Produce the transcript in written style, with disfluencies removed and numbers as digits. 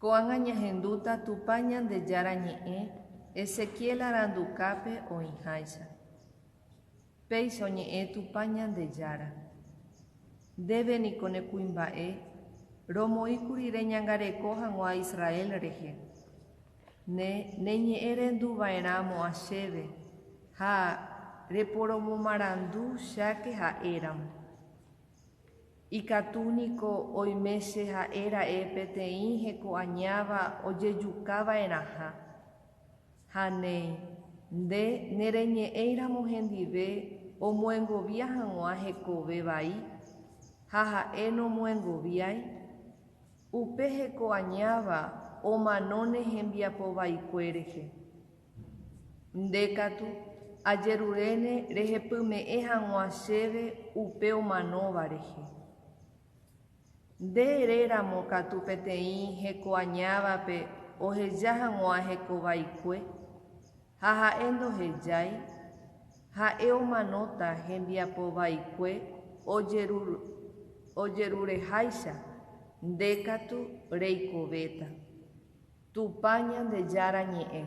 Koanga ñahenduta tupa ñandejára ñe'ẽ Ezequiel arandukápe oĩháicha. Péicha oñe'ẽ tupa ñandejára. Ndéveniko ne kuimba'e romoĩkuri reñangareko hag̃ua Israel rehe. Ne neñe'ẽ renduva'erãmo chéve ha reporomomarandu cháke ha'éramo. Ikatúniko oime che ha'éra'e peteĩ hekoañáva ojejukava'erãha. Ha nde nereñe'ẽiramo hendive omoengovia hag̃ua hekove vai, ha ha'e nomoengoviái, upe hekoañáva omanóne hembiapovaikue rehe. Ndékatu ajeruréne rehepyme'ẽ hag̃ua chéve upe omanóva rehe. Nde'eréramo katu peteĩ hekoañávape oheja hag̃ua hekovaikue, ha ha'e ndohejái, ha'e omanóta hembiapovaikue ojerureháicha, ndékatu reikovéta. Tupa ñandejára ñe'ẽ.